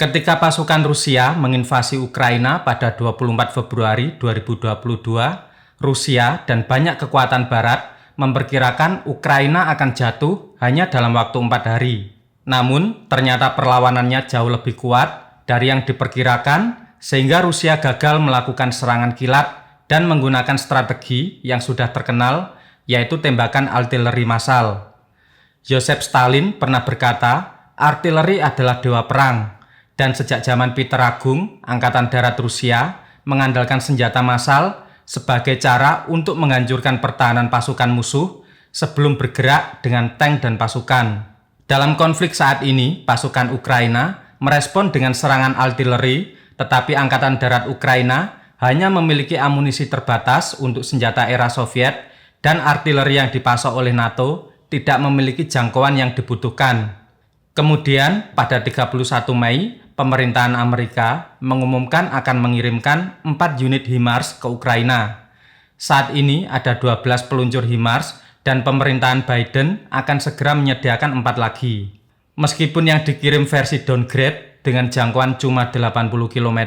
Ketika pasukan Rusia menginvasi Ukraina pada 24 Februari 2022, Rusia dan banyak kekuatan barat memperkirakan Ukraina akan jatuh hanya dalam waktu 4 hari. Namun, ternyata perlawanannya jauh lebih kuat dari yang diperkirakan sehingga Rusia gagal melakukan serangan kilat dan menggunakan strategi yang sudah terkenal, yaitu tembakan artileri massal. Joseph Stalin pernah berkata, artileri adalah dewa perang. Dan sejak zaman Peter Agung, Angkatan Darat Rusia mengandalkan senjata massal sebagai cara untuk menghancurkan pertahanan pasukan musuh sebelum bergerak dengan tank dan pasukan. Dalam konflik saat ini, pasukan Ukraina merespon dengan serangan artileri, tetapi Angkatan Darat Ukraina hanya memiliki amunisi terbatas untuk senjata era Soviet dan artileri yang dipasok oleh NATO tidak memiliki jangkauan yang dibutuhkan. Kemudian, pada 31 Mei, pemerintahan Amerika mengumumkan akan mengirimkan 4 unit HIMARS ke Ukraina. Saat ini ada 12 peluncur HIMARS dan pemerintahan Biden akan segera menyediakan 4 lagi. Meskipun yang dikirim versi downgrade dengan jangkauan cuma 80 km,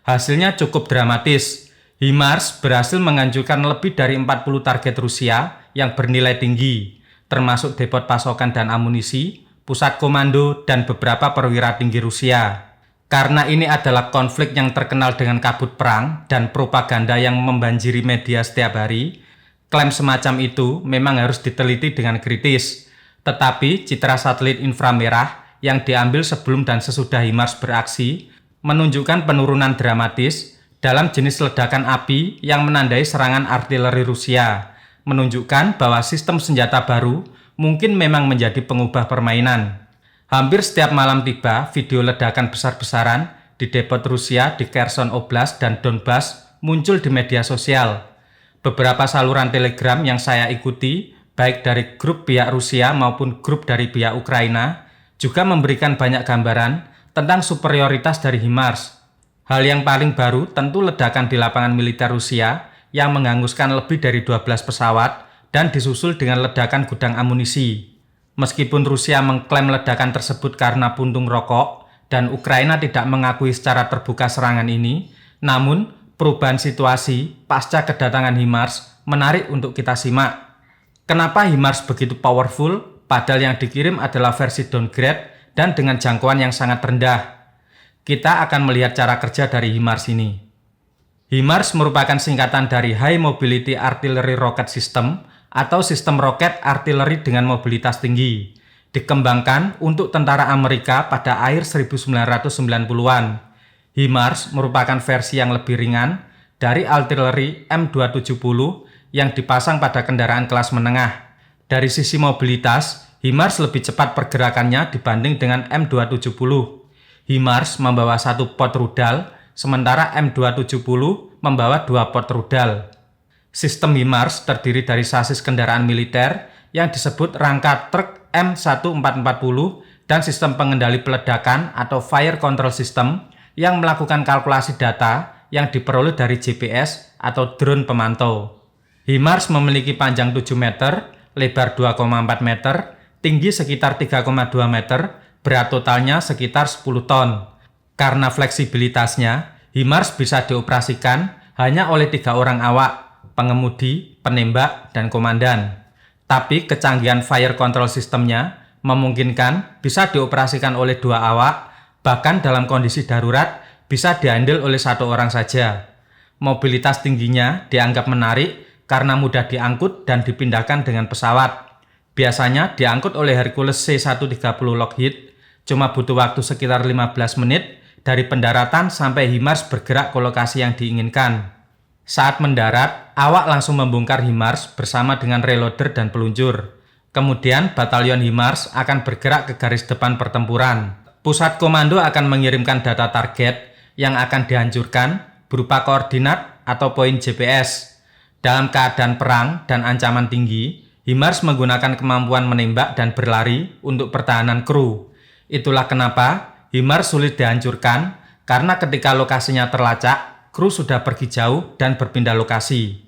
hasilnya cukup dramatis. HIMARS berhasil menghancurkan lebih dari 40 target Rusia yang bernilai tinggi, termasuk depot pasokan dan amunisi, pusat komando, dan beberapa perwira tinggi Rusia. Karena ini adalah konflik yang terkenal dengan kabut perang dan propaganda yang membanjiri media setiap hari, klaim semacam itu memang harus diteliti dengan kritis. Tetapi citra satelit inframerah yang diambil sebelum dan sesudah HIMARS beraksi menunjukkan penurunan dramatis dalam jenis ledakan api yang menandai serangan artileri Rusia, menunjukkan bahwa sistem senjata baru mungkin memang menjadi pengubah permainan. Hampir setiap malam tiba video ledakan besar-besaran di depot Rusia di Kherson Oblast dan Donbas muncul di media sosial. Beberapa saluran Telegram yang saya ikuti, baik dari grup pihak Rusia maupun grup dari pihak Ukraina, juga memberikan banyak gambaran tentang superioritas dari HIMARS. Hal yang paling baru tentu ledakan di lapangan militer Rusia yang menghanguskan lebih dari 12 pesawat dan disusul dengan ledakan gudang amunisi. Meskipun Rusia mengklaim ledakan tersebut karena puntung rokok dan Ukraina tidak mengakui secara terbuka serangan ini, namun perubahan situasi pasca kedatangan HIMARS menarik untuk kita simak. Kenapa HIMARS begitu powerful padahal yang dikirim adalah versi downgrade dan dengan jangkauan yang sangat rendah? Kita akan melihat cara kerja dari HIMARS ini. HIMARS merupakan singkatan dari High Mobility Artillery Rocket System atau sistem roket artileri dengan mobilitas tinggi, dikembangkan untuk tentara Amerika pada akhir 1990-an. HIMARS merupakan versi yang lebih ringan dari artileri M270 yang dipasang pada kendaraan kelas menengah. Dari sisi mobilitas, HIMARS lebih cepat pergerakannya dibanding dengan M270. HIMARS membawa 1 pot rudal, sementara M270 membawa 2 pot rudal. Sistem HIMARS terdiri dari sasis kendaraan militer yang disebut rangka truk M1440 dan sistem pengendali peledakan atau Fire Control System yang melakukan kalkulasi data yang diperoleh dari GPS atau drone pemantau. HIMARS memiliki panjang 7 meter, lebar 2,4 meter, tinggi sekitar 3,2 meter, berat totalnya sekitar 10 ton. Karena fleksibilitasnya, HIMARS bisa dioperasikan hanya oleh 3 orang awak, pengemudi, penembak, dan komandan. Tapi kecanggihan fire control sistemnya memungkinkan bisa dioperasikan oleh 2 awak, bahkan dalam kondisi darurat bisa dihandle oleh 1 orang saja. Mobilitas tingginya dianggap menarik karena mudah diangkut dan dipindahkan dengan pesawat. Biasanya diangkut oleh Hercules C-130 Lockheed, cuma butuh waktu sekitar 15 menit dari pendaratan sampai HIMARS bergerak ke lokasi yang diinginkan. Saat mendarat, awak langsung membongkar HIMARS bersama dengan reloader dan peluncur. Kemudian, batalion HIMARS akan bergerak ke garis depan pertempuran. Pusat komando akan mengirimkan data target yang akan dihancurkan berupa koordinat atau poin GPS. Dalam keadaan perang dan ancaman tinggi, HIMARS menggunakan kemampuan menembak dan berlari untuk pertahanan kru. Itulah kenapa HIMARS sulit dihancurkan, karena ketika lokasinya terlacak, kru sudah pergi jauh dan berpindah lokasi.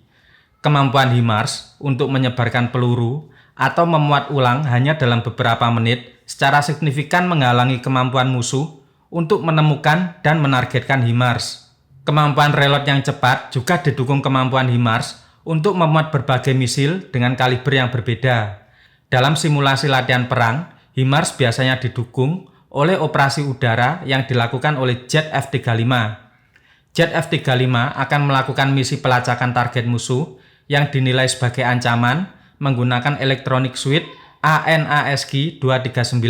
Kemampuan HIMARS untuk menyebarkan peluru atau memuat ulang hanya dalam beberapa menit secara signifikan menghalangi kemampuan musuh untuk menemukan dan menargetkan HIMARS. Kemampuan reload yang cepat juga didukung kemampuan HIMARS untuk memuat berbagai misil dengan kaliber yang berbeda. Dalam simulasi latihan perang, HIMARS biasanya didukung oleh operasi udara yang dilakukan oleh jet F-35. Jet F-35 akan melakukan misi pelacakan target musuh yang dinilai sebagai ancaman menggunakan Electronic Suite AN/ASQ-239.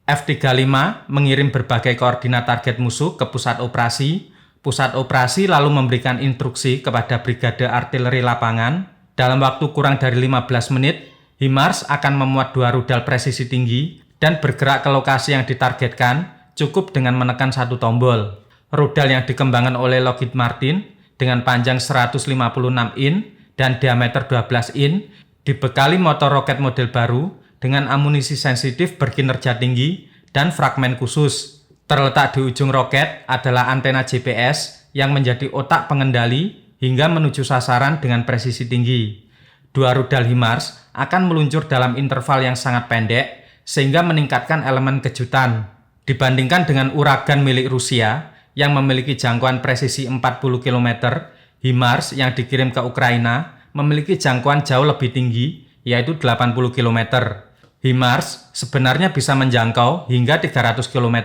F-35 mengirim berbagai koordinat target musuh ke pusat operasi. Pusat operasi lalu memberikan instruksi kepada Brigade Artileri Lapangan. Dalam waktu kurang dari 15 menit, HIMARS akan memuat 2 rudal presisi tinggi dan bergerak ke lokasi yang ditargetkan cukup dengan menekan satu tombol. Rudal yang dikembangkan oleh Lockheed Martin dengan panjang 156 in dan diameter 12 in dibekali motor roket model baru dengan amunisi sensitif berkinerja tinggi dan fragmen khusus. Terletak di ujung roket adalah antena GPS yang menjadi otak pengendali hingga menuju sasaran dengan presisi tinggi. 2 rudal HIMARS akan meluncur dalam interval yang sangat pendek sehingga meningkatkan elemen kejutan. Dibandingkan dengan Uragan milik Rusia yang memiliki jangkauan presisi 40 km, HIMARS yang dikirim ke Ukraina memiliki jangkauan jauh lebih tinggi, yaitu 80 km. HIMARS sebenarnya bisa menjangkau hingga 300 km,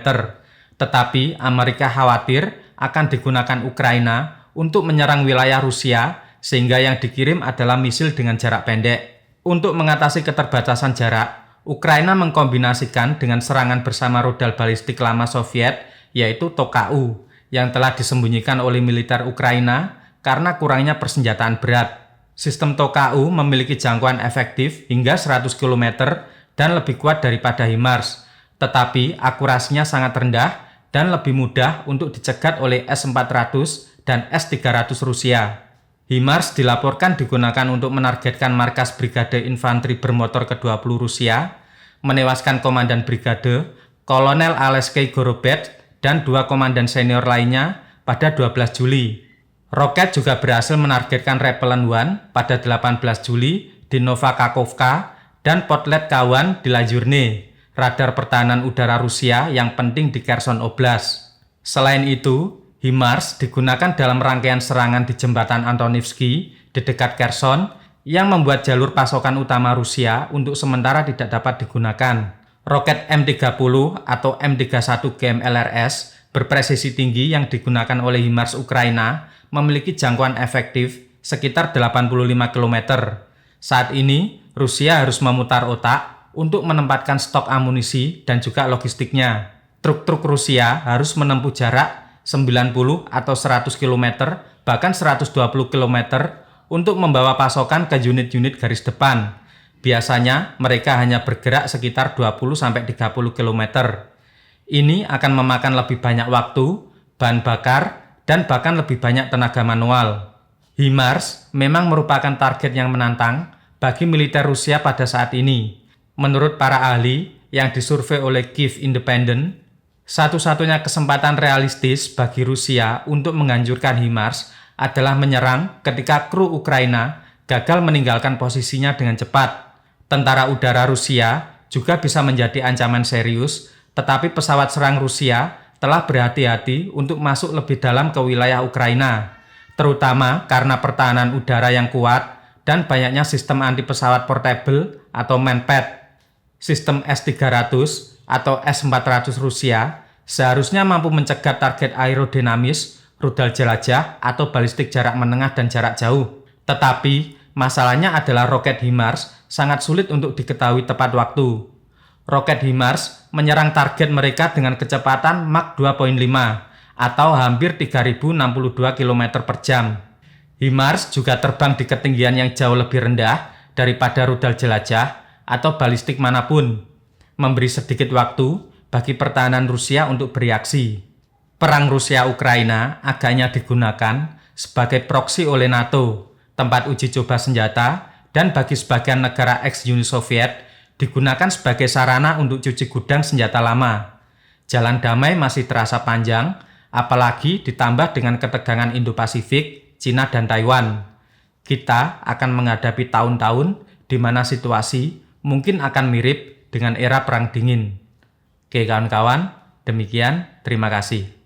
tetapi Amerika khawatir akan digunakan Ukraina untuk menyerang wilayah Rusia sehingga yang dikirim adalah misil dengan jarak pendek. Untuk mengatasi keterbatasan jarak, Ukraina mengkombinasikan dengan serangan bersama rudal balistik lama Soviet, yaitu Toka-U, yang telah disembunyikan oleh militer Ukraina karena kurangnya persenjataan berat. Sistem Toka-U memiliki jangkauan efektif hingga 100 km dan lebih kuat daripada HIMARS, tetapi akurasinya sangat rendah dan lebih mudah untuk dicegat oleh S-400 dan S-300 Rusia. HIMARS dilaporkan digunakan untuk menargetkan markas Brigade Infanteri Bermotor ke-20 Rusia, menewaskan komandan brigade, Kolonel Alexei Gorobet, dan 2 komandan senior lainnya pada 12 Juli. Roket juga berhasil menargetkan Repelent 1 pada 18 Juli di Novakakovka dan Potlet K1 di Lajurne, radar pertahanan udara Rusia yang penting di Kherson Oblast. Selain itu, HIMARS digunakan dalam rangkaian serangan di jembatan Antonivsky di dekat Kherson yang membuat jalur pasokan utama Rusia untuk sementara tidak dapat digunakan. Roket M30 atau M31 GMLRS berpresisi tinggi yang digunakan oleh HIMARS Ukraina memiliki jangkauan efektif sekitar 85 km. Saat ini, Rusia harus memutar otak untuk menempatkan stok amunisi dan juga logistiknya. Truk-truk Rusia harus menempuh jarak 90 atau 100 km, bahkan 120 km untuk membawa pasokan ke unit-unit garis depan. Biasanya mereka hanya bergerak sekitar 20-30 km. Ini akan memakan lebih banyak waktu, bahan bakar, dan bahkan lebih banyak tenaga manual. HIMARS memang merupakan target yang menantang bagi militer Rusia pada saat ini. Menurut para ahli yang disurvei oleh Kyiv Independent, satu-satunya kesempatan realistis bagi Rusia untuk menghancurkan HIMARS adalah menyerang ketika kru Ukraina gagal meninggalkan posisinya dengan cepat. Tentara udara Rusia juga bisa menjadi ancaman serius, tetapi pesawat serang Rusia telah berhati-hati untuk masuk lebih dalam ke wilayah Ukraina, terutama karena pertahanan udara yang kuat dan banyaknya sistem anti pesawat portable atau manpad. Sistem S-300 atau S-400 Rusia seharusnya mampu mencegat target aerodinamis, rudal jelajah, atau balistik jarak menengah dan jarak jauh. Tetapi, masalahnya adalah roket HIMARS sangat sulit untuk diketahui tepat waktu. Roket HIMARS menyerang target mereka dengan kecepatan Mach 2.5 atau hampir 3062 km per jam. HIMARS juga terbang di ketinggian yang jauh lebih rendah daripada rudal jelajah atau balistik manapun, memberi sedikit waktu bagi pertahanan Rusia untuk bereaksi. Perang Rusia-Ukraina agaknya digunakan sebagai proksi oleh NATO, tempat uji coba senjata, dan bagi sebagian negara ex-Uni Soviet digunakan sebagai sarana untuk cuci gudang senjata lama. Jalan damai masih terasa panjang, apalagi ditambah dengan ketegangan Indo-Pasifik, Cina, dan Taiwan. Kita akan menghadapi tahun-tahun di mana situasi mungkin akan mirip dengan era Perang Dingin. Oke kawan-kawan, Demikian, terima kasih.